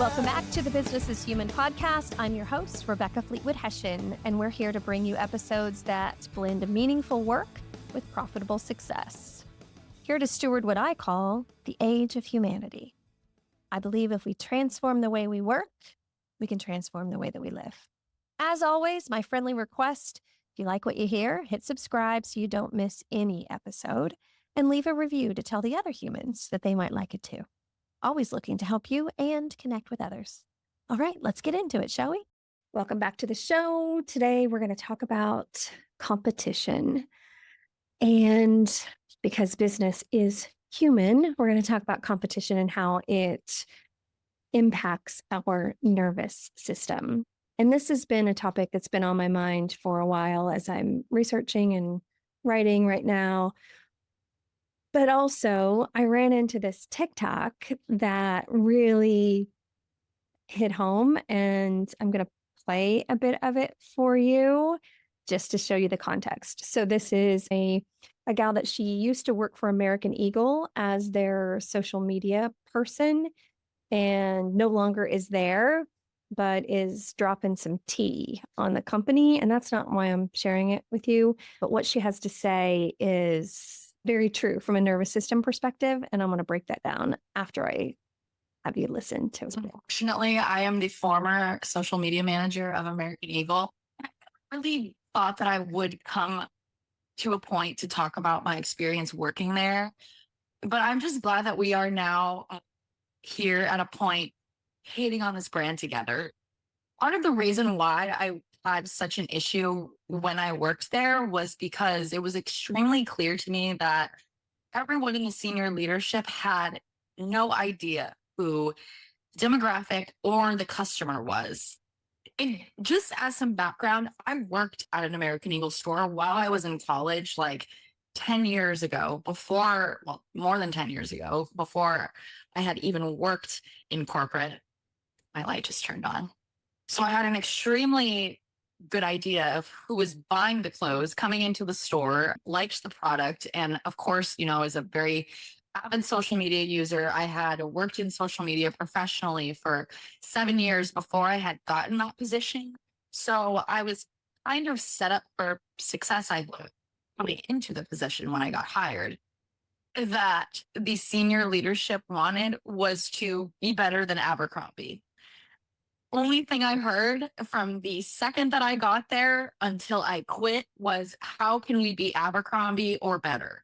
Welcome back to the Business is Human podcast. I'm your host, Rebecca Fleetwood Hession, and we're here to bring you episodes that blend meaningful work with profitable success. Here to steward what I call the age of humanity. I believe if we transform the way we work, we can transform the way that we live. As always, my friendly request, if you like what you hear, hit subscribe so you don't miss any episode, and leave a review to tell the other humans that they might like it too. Always looking to help you and connect with others. All right, let's get into it, shall we? Welcome back to the show. Today, we're going to talk about competition. And because business is human, we're going to talk about competition and how it impacts our nervous system. And this has been a topic that's been on my mind for a while as I'm researching and writing right now. But also, I ran into this TikTok that really hit home, and I'm going to play a bit of it for you just to show you the context. So this is a gal that she used to work for American Eagle as their social media person and no longer is there, but is dropping some tea on the company. And that's not why I'm sharing it with you. But what she has to say is very true from a nervous system perspective. And I'm going to break that down after I have you listen to it. Unfortunately, I am the former social media manager of American Eagle. I really thought that I would come to a point to talk about my experience working there. But I'm just glad that we are now here at a point hating on this brand together. Part of the reason why I had such an issue when I worked there was because it was extremely clear to me that everyone in the senior leadership had no idea who the demographic or the customer was. And just as some background, I worked at an American Eagle store while I was in college, like 10 years ago, more than 10 years ago, before I had even worked in corporate. My light just turned on. So I had an extremely good idea of who was buying the clothes, coming into the store, liked the product. And of course, as a very avid social media user, I had worked in social media professionally for 7 years before I had gotten that position. So I was kind of set up for success. I was coming into the position when I got hired. That the senior leadership wanted was to be better than Abercrombie. Only thing I heard from the second that I got there until I quit was, how can we be Abercrombie or better?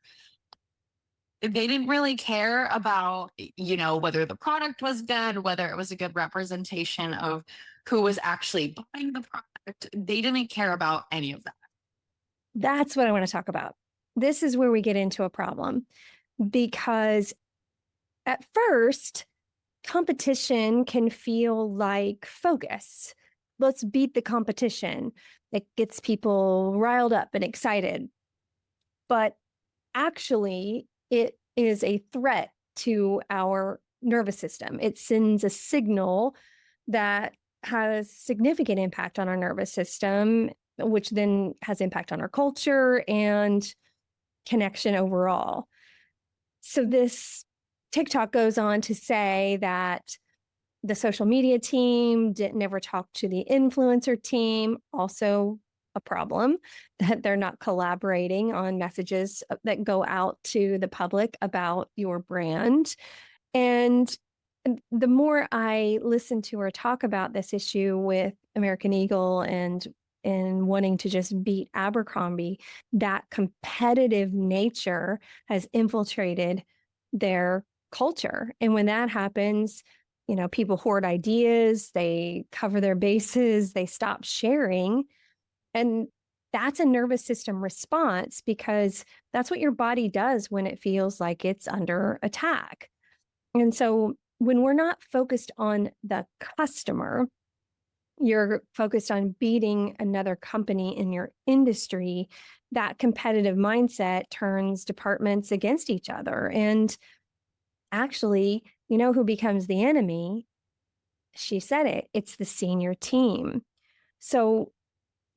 They didn't really care about, whether the product was good, whether it was a good representation of who was actually buying the product. They didn't care about any of that. That's what I want to talk about. This is where we get into a problem because at first, competition can feel like focus. Let's beat the competition. It gets people riled up and excited. But actually, it is a threat to our nervous system. It sends a signal that has significant impact on our nervous system, which then has impact on our culture and connection overall. So this TikTok goes on to say that the social media team didn't ever talk to the influencer team, also a problem, that they're not collaborating on messages that go out to the public about your brand. And the more I listen to her talk about this issue with American Eagle and wanting to just beat Abercrombie, that competitive nature has infiltrated their culture. And when that happens, people hoard ideas, they cover their bases, they stop sharing. And that's a nervous system response because that's what your body does when it feels like it's under attack. And so when we're not focused on the customer, you're focused on beating another company in your industry, that competitive mindset turns departments against each other. And actually, who becomes the enemy? She said it, it's the senior team. So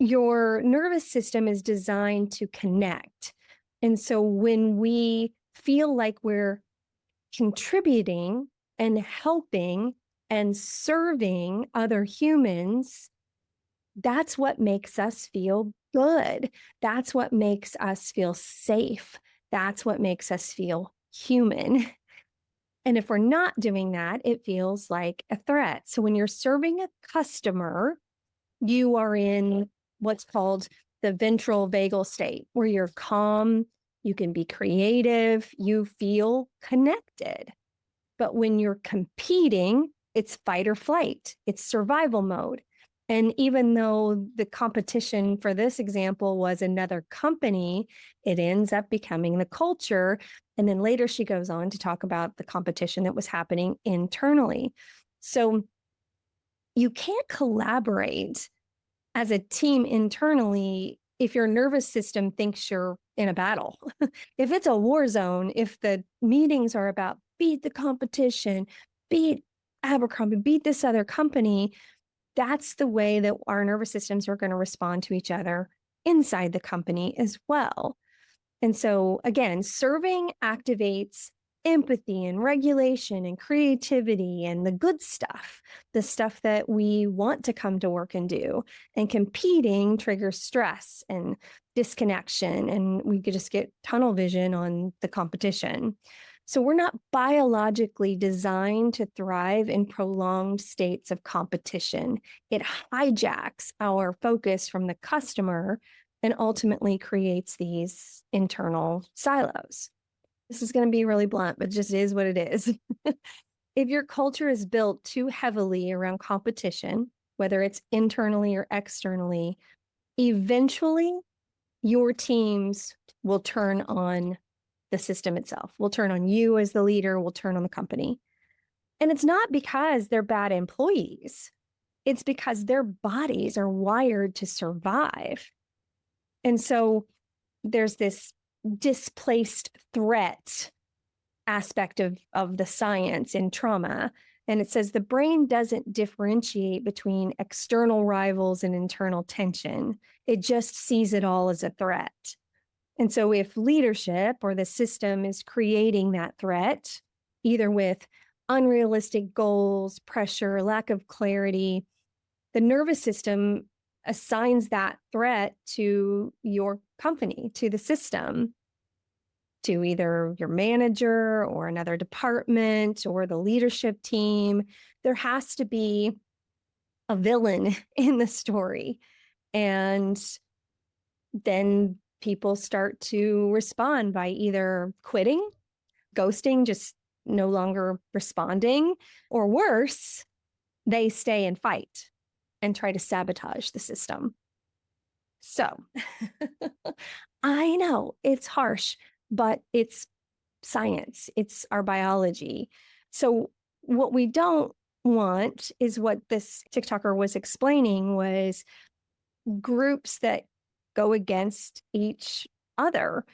your nervous system is designed to connect. And so when we feel like we're contributing and helping And serving other humans, that's what makes us feel good. That's what makes us feel safe. That's what makes us feel human. And if we're not doing that, it feels like a threat. So when you're serving a customer, you are in what's called the ventral vagal state, where you're calm, you can be creative, you feel connected. But when you're competing, it's fight or flight, it's survival mode. And even though the competition for this example was another company, it ends up becoming the culture. And then later she goes on to talk about the competition that was happening internally. So you can't collaborate as a team internally if your nervous system thinks you're in a battle. If it's a war zone, if the meetings are about beat the competition, beat Abercrombie, beat this other company, that's the way that our nervous systems are going to respond to each other inside the company as well. And so, again, serving activates empathy and regulation and creativity and the good stuff, the stuff that we want to come to work and do. And competing triggers stress and disconnection, and we could just get tunnel vision on the competition. So, we're not biologically designed to thrive in prolonged states of competition. It hijacks our focus from the customer and ultimately creates these internal silos. This is going to be really blunt, but it just is what it is. If your culture is built too heavily around competition, whether it's internally or externally, eventually your teams will turn on the system itself, will turn on you as the leader, will turn on the company. And it's not because they're bad employees, it's because their bodies are wired to survive. And so there's this displaced threat aspect of the science in trauma. And it says the brain doesn't differentiate between external rivals and internal tension. It just sees it all as a threat. And so if leadership or the system is creating that threat, either with unrealistic goals, pressure, lack of clarity, the nervous system assigns that threat to your company, to the system, to either your manager or another department or the leadership team. There has to be a villain in the story. And then people start to respond by either quitting, ghosting, just no longer responding, or worse, they stay and fight and try to sabotage the system. So I know it's harsh, but it's science, it's our biology. So what we don't want is what this TikToker was explaining was groups that go against each other.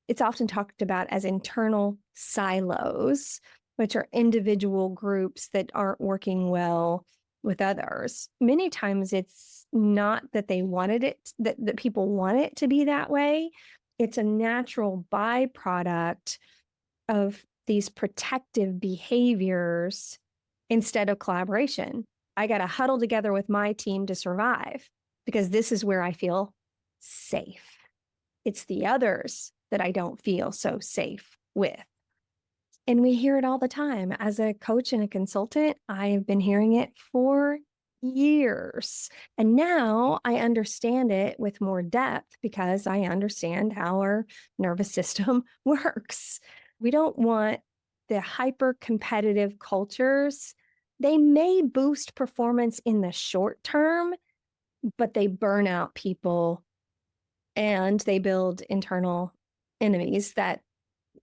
It's often talked about as internal silos, which are individual groups that aren't working well with others. Many times it's not that they wanted it, that people want it to be that way. It's a natural byproduct of these protective behaviors instead of collaboration. I got to huddle together with my team to survive because this is where I feel safe. It's the others that I don't feel so safe with. And we hear it all the time. As a coach and a consultant, I've been hearing it for years. And now I understand it with more depth because I understand how our nervous system works. We don't want the hyper competitive cultures. They may boost performance in the short term, but they burn out people and they build internal enemies. That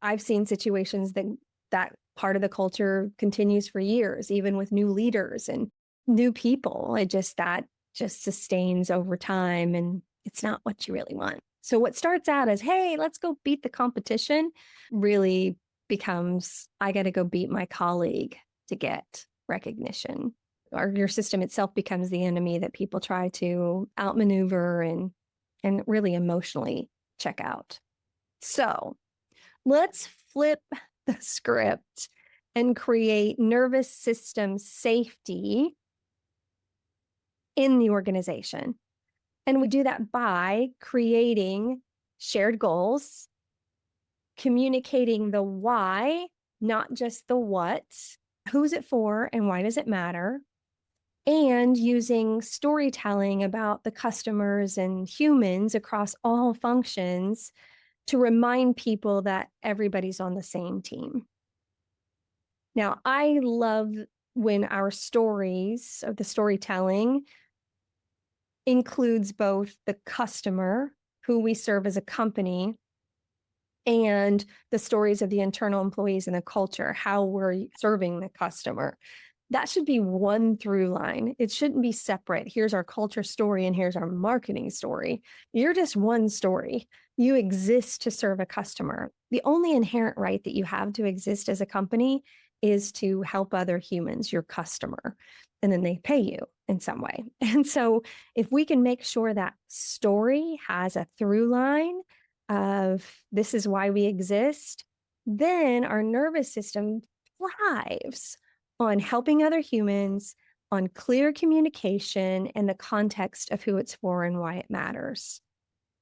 I've seen situations that part of the culture continues for years, even with new leaders and new people. That just sustains over time, and it's not what you really want. So what starts out as, hey, let's go beat the competition, really becomes, I got to go beat my colleague to get recognition. Or your system itself becomes the enemy that people try to outmaneuver and really emotionally check out. So let's flip the script and create nervous system safety in the organization. And we do that by creating shared goals, communicating the why, not just the what, who's it for and why does it matter, and using storytelling about the customers and humans across all functions to remind people that everybody's on the same team. Now, I love when our stories or the storytelling includes both the customer, who we serve as a company, and the stories of the internal employees and the culture, how we're serving the customer. That should be one through line. It shouldn't be separate. Here's our culture story and here's our marketing story. You're just one story. You exist to serve a customer. The only inherent right that you have to exist as a company is to help other humans, your customer, and then they pay you in some way. And so if we can make sure that story has a through line of this is why we exist, then our nervous system thrives on helping other humans, on clear communication, and the context of who it's for and why it matters.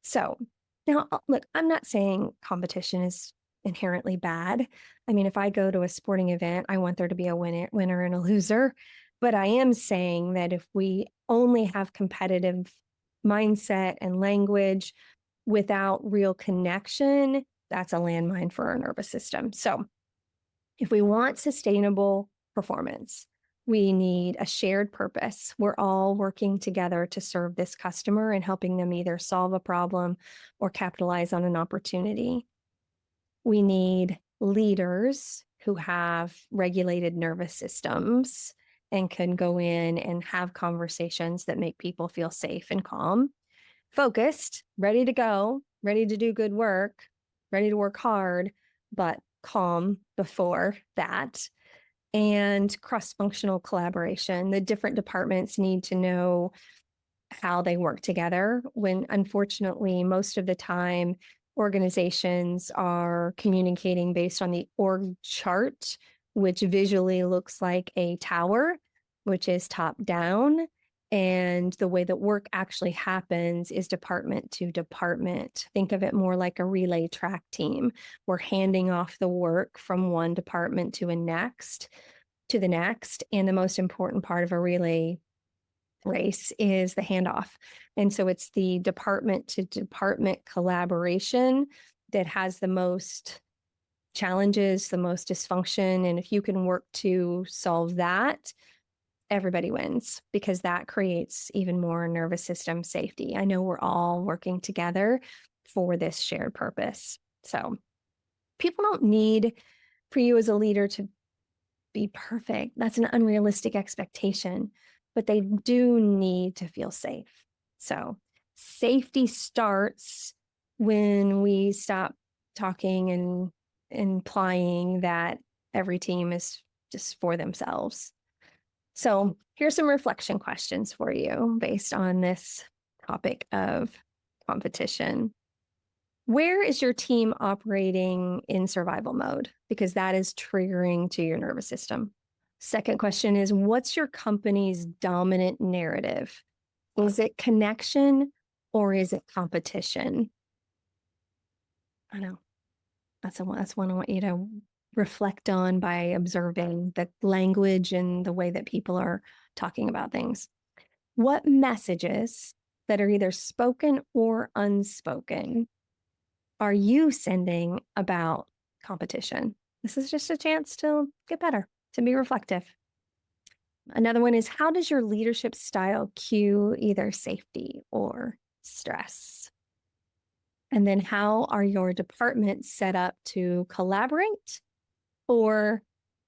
So now, look, I'm not saying competition is inherently bad. I mean, if I go to a sporting event, I want there to be a winner and a loser. But I am saying that if we only have competitive mindset and language without real connection, that's a landmine for our nervous system. So if we want sustainable performance, we need a shared purpose. We're all working together to serve this customer and helping them either solve a problem or capitalize on an opportunity. We need leaders who have regulated nervous systems and can go in and have conversations that make people feel safe and calm, focused, ready to go, ready to do good work, ready to work hard, but calm before that. And cross-functional collaboration. The different departments need to know how they work together when, unfortunately, most of the time organizations are communicating based on the org chart, which visually looks like a tower, which is top down. And the way that work actually happens is department to department. Think of it more like a relay track team. We're handing off the work from one department to the next. And the most important part of a relay race is the handoff. And so it's the department to department collaboration that has the most challenges, the most dysfunction. And if you can work to solve that, everybody wins because that creates even more nervous system safety. I know we're all working together for this shared purpose. So people don't need for you as a leader to be perfect. That's an unrealistic expectation, but they do need to feel safe. So safety starts when we stop talking and implying that every team is just for themselves. So here's some reflection questions for you based on this topic of competition. Where is your team operating in survival mode? Because that is triggering to your nervous system. Second question is, what's your company's dominant narrative? Is it connection or is it competition? I know that's one I want you to reflect on by observing the language and the way that people are talking about things. What messages that are either spoken or unspoken are you sending about competition? This is just a chance to get better, to be reflective. Another one is, how does your leadership style cue either safety or stress? And then how are your departments set up to collaborate or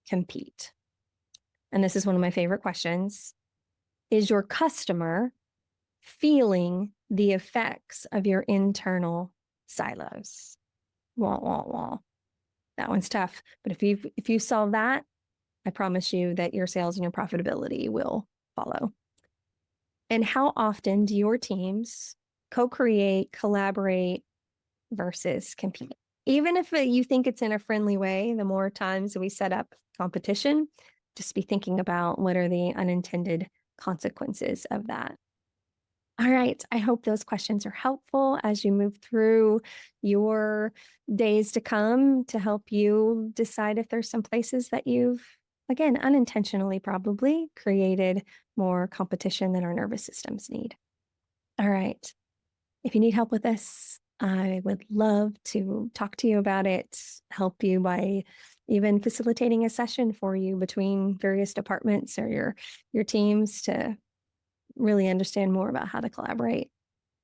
compete? And this is one of my favorite questions. Is your customer feeling the effects of your internal silos? Wah, wah, wah. That one's tough. But if you solve that, I promise you that your sales and your profitability will follow. And how often do your teams co-create, collaborate versus compete? Even if you think it's in a friendly way, the more times we set up competition, just be thinking about what are the unintended consequences of that. All right. I hope those questions are helpful as you move through your days to come to help you decide if there's some places that you've, again, unintentionally probably created more competition than our nervous systems need. All right. If you need help with this, I would love to talk to you about it, help you by even facilitating a session for you between various departments or your teams to really understand more about how to collaborate.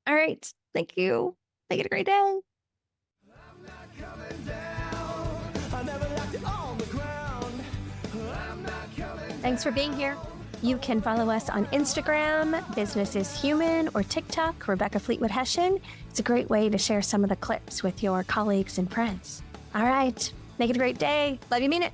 All right. Thank you. Make it a great day. Thanks for being here. You can follow us on Instagram, Business is Human, or TikTok, Rebecca Fleetwood Hession. It's a great way to share some of the clips with your colleagues and friends. All right. Make it a great day. Love you, mean it.